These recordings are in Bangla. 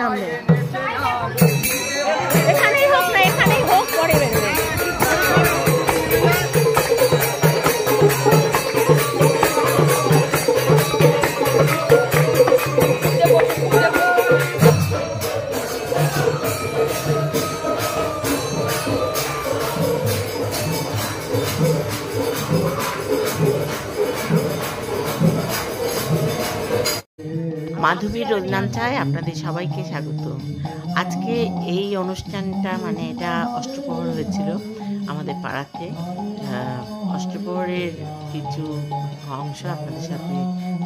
নামবে এখানেই হোক না এখানেই হোক পরে বেরোবে মাধবীর রোজনাম চায় আপনাদের সবাইকে স্বাগত। আজকে এই অনুষ্ঠানটা মানে এটা অষ্টপ্রহর হয়েছিল আমাদের পাড়াতে। অষ্টপ্রহরের কিছু অংশ আপনাদের সাথে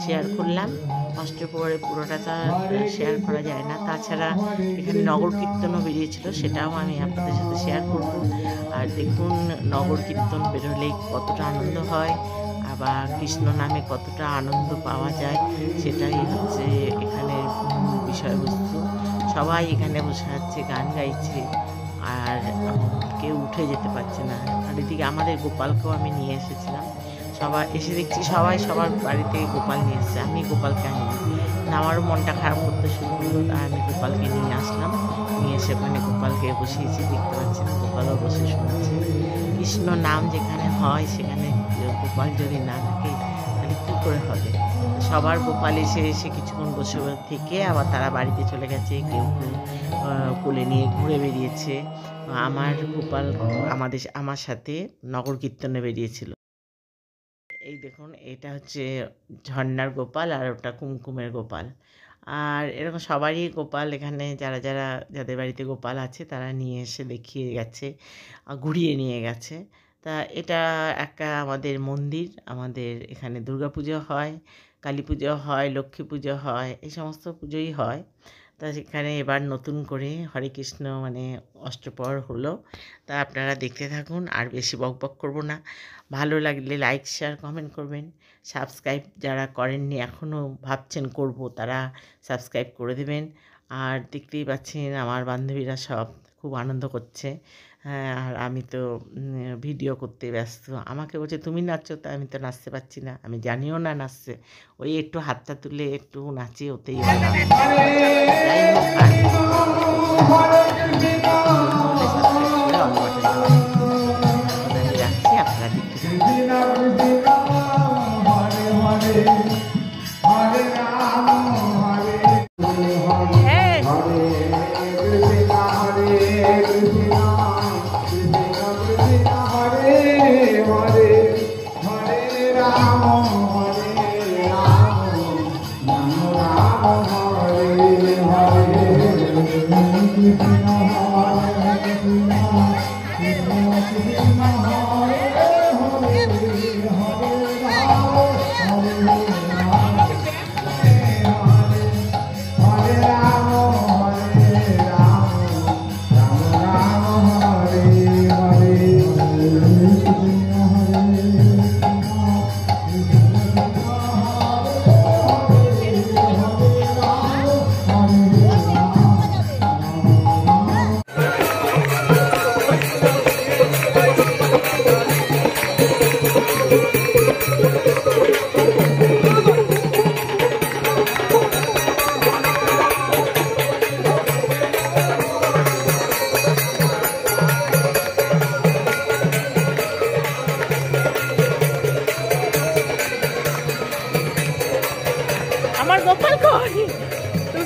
শেয়ার করলাম। অষ্টপ্রহরের পুরোটা তো শেয়ার করা যায় না, তাছাড়া এখানে নগর কীর্তনও বেরিয়েছিল, সেটাও আমি আপনাদের সাথে শেয়ার করব। আর দেখুন নগর কীর্তন বেরোলেই কতটা আনন্দ হয় বা কৃষ্ণ নামে কতটা আনন্দ পাওয়া যায় সেটাই হচ্ছে এখানে বিষয়বস্তু। সবাই এখানে বসে আছে, গান গাইছে, আর কেউ উঠে যেতে পারছে না। আর এদিকে আমাদের গোপালকেও আমি নিয়ে এসেছিলাম। সবাই এসে দেখছি সবাই সবার বাড়ি থেকে গোপাল নিয়ে এসেছে, আমি গোপালকে আনিনি। আমারও মনটা খারাপ করতে শুরু করলো, তাই আমি গোপালকে নিয়ে আসলাম। নিয়ে এসে ওখানে গোপালকে বসিয়েছি, দেখতে পাচ্ছেন গোপালও বসে শুনছে। কৃষ্ণ নাম যেখানে হয় সেখানে গোপাল যদি না থাকে তাহলে কী করে হবে? সবার গোপাল এসে এসে কিছুক্ষণ বসে থেকে আবার তারা বাড়িতে চলে গেছে, কেউ কেউ কোলে নিয়ে ঘুরে বেরিয়েছে। আমার গোপাল আমার সাথে নগর কীর্তনে বেরিয়েছিল। এই দেখুন এটা হচ্ছে ঝর্ণার গোপাল আর ওটা কুমকুমের গোপাল। আর এরকম সবারই গোপাল এখানে যাদের বাড়িতে গোপাল আছে তারা নিয়ে এসে দেখিয়ে গেছে, ঘুরিয়ে নিয়ে গেছে। তা এটা একটা আমাদের মন্দির, আমাদের এখানে দুর্গা পুজো হয়, কালী পুজো হয়, লক্ষ্মী পুজো হয়, এই সমস্ত পুজোই হয়। তা সেখানে এবার নতুন করে হরে কৃষ্ণ মানে অষ্টপ্রহর হলো। তা আপনারা দেখতে থাকুন, আর বেশি বকবক করব না। ভালো লাগলে লাইক শেয়ার কমেন্ট করবেন। সাবস্ক্রাইব যারা করেননি এখনও ভাবছেন করব, তারা সাবস্ক্রাইব করে দেবেন। আর দেখতেই পাচ্ছেন আমার বান্ধবীরা সব খুব আনন্দ করছে। হ্যাঁ, আর আমি তো ভিডিও করতে ব্যস্ত। আমাকে বলছে তুমি নাচছো, তা আমি তো নাচতে পারছি না, আমি জানিও না নাচছে। ওই একটু হাতটা তুলে একটু নাচি, ওতেই হলাম। যাই হোক, রাখছি, আপনারা দেখতে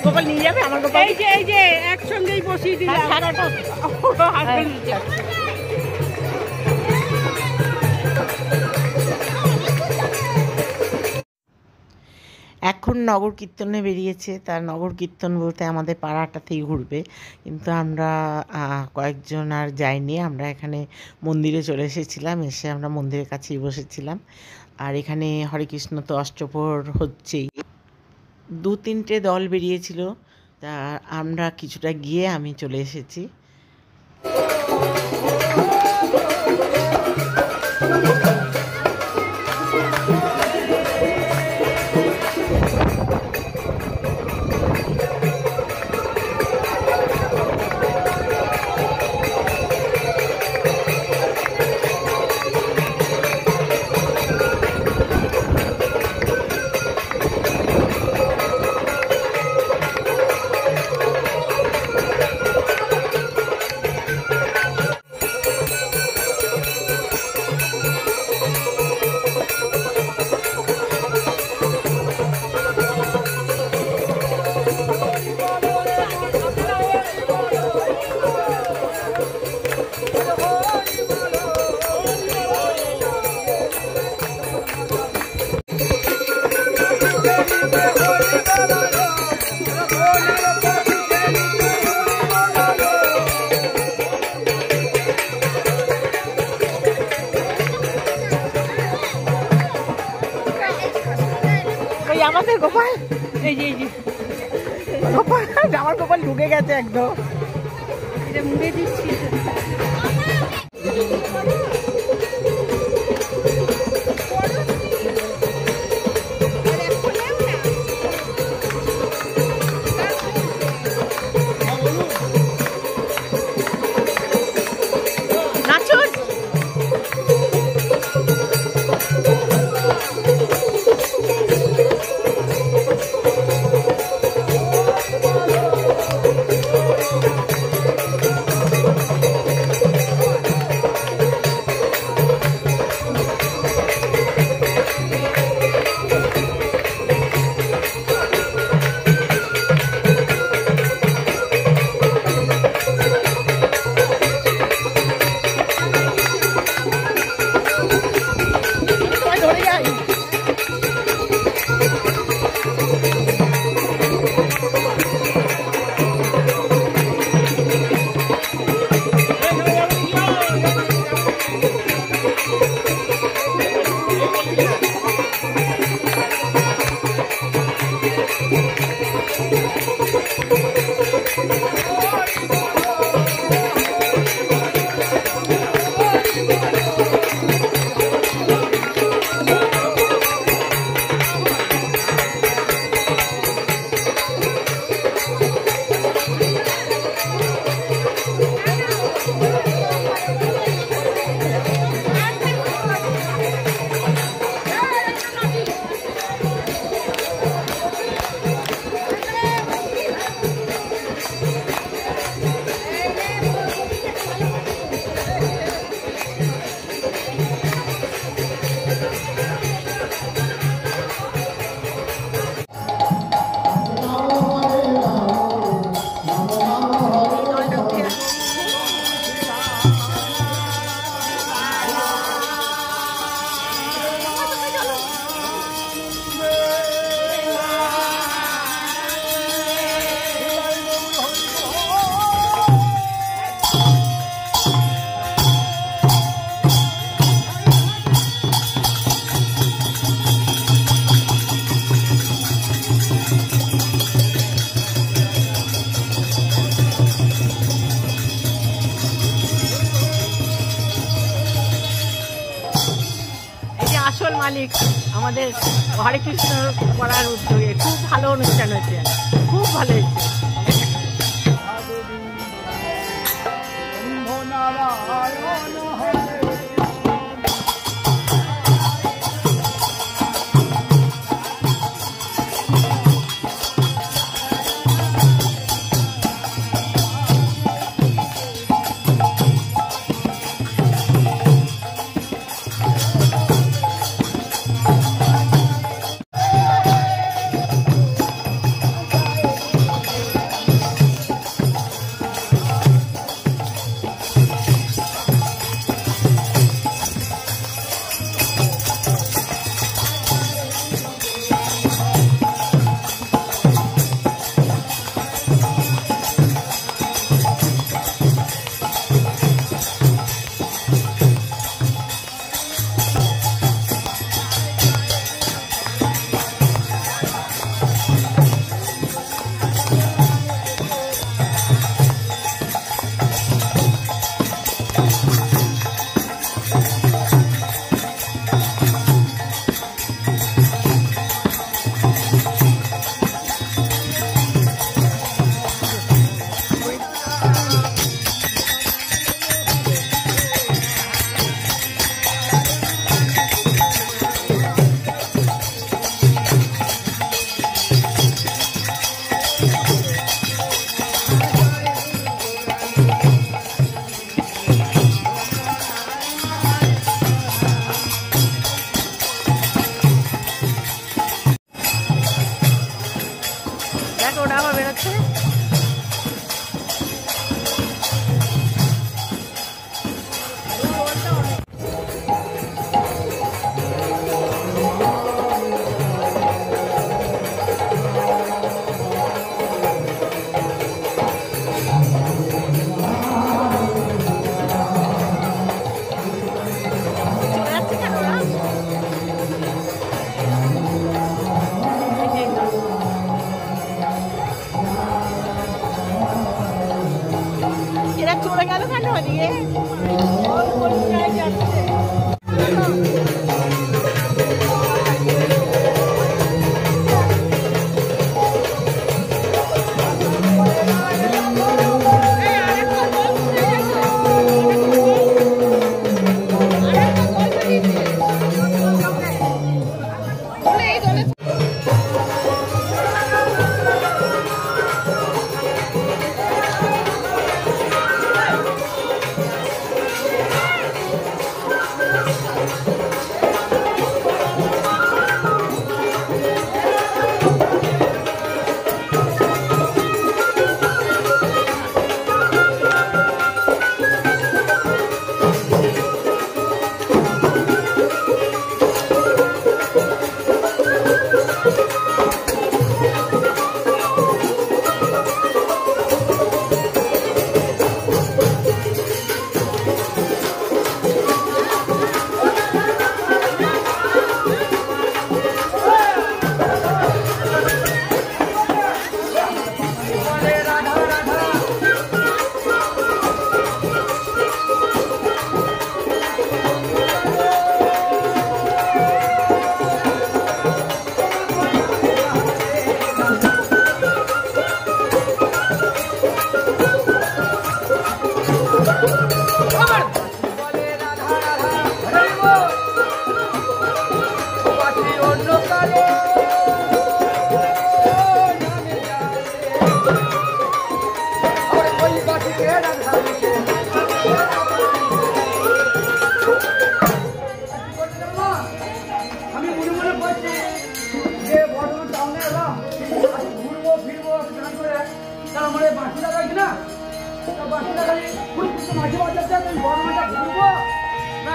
গোপাল নিয়ে যাবে। আমার গোপাল এই যে একসঙ্গেই বসিয়ে দিলাম। এখন নগর কীর্তনে বেরিয়েছে। তার নগর কীর্তন বলতে আমাদের পাড়াটাতেই ঘুরবে, কিন্তু আমরা কয়েকজন আর যাইনি। আমরা এখানে মন্দিরে চলে এসেছিলাম, এসে আমরা মন্দিরের কাছেই বসেছিলাম। আর এখানে হরে কৃষ্ণ তো অষ্টপ্রহর হচ্ছেই। 2-3টে দল বেরিয়েছিল, তা আমরা কিছুটা গিয়ে আমি চলে এসেছি। এই আমাদের গোপাল, এই যে গোপাল, আমার গোপাল ঢুকে গেছে একদম। এটা মুড়ে দিচ্ছি। আসল মালিক আমাদের হরে কৃষ্ণ করার উদ্যোগে খুব ভালো অনুষ্ঠান হয়েছে, খুব ভালো হয়েছে।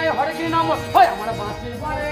নাই হরে কি নাম হয় আমার বাঁশি বলে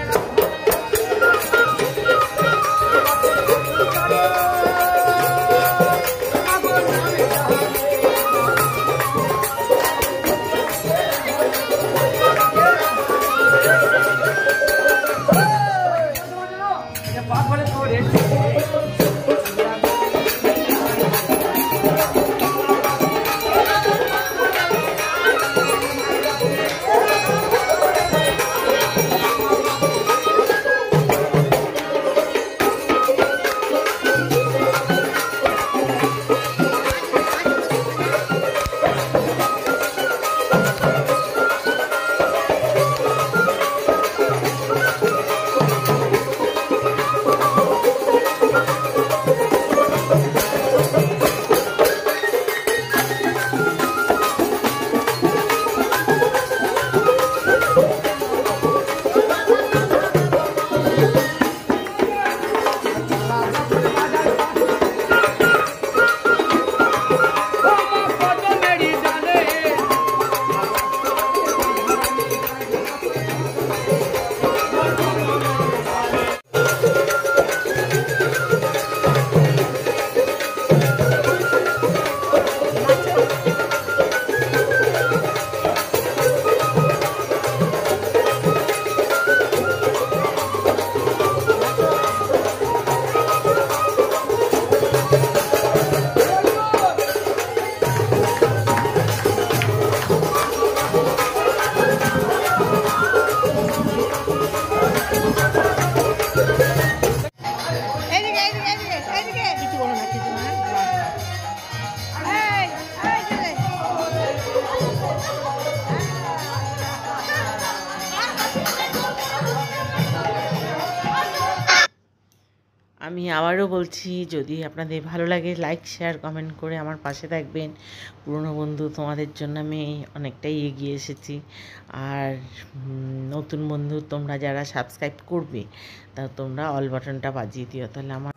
কিছু বলো না, কিছু না। আমি আবারও বলছি, যদি আপনাদের ভালো লাগে লাইক শেয়ার কমেন্ট করে আমার পাশে থাকবেন। পুরনো বন্ধু তোমাদের জন্য আমি অনেকটাই এগিয়ে এসেছি। আর নতুন বন্ধু তোমরা যারা সাবস্ক্রাইব করবে তা তোমরা অল বাটনটা বাজিয়ে দিও, তাহলে আমার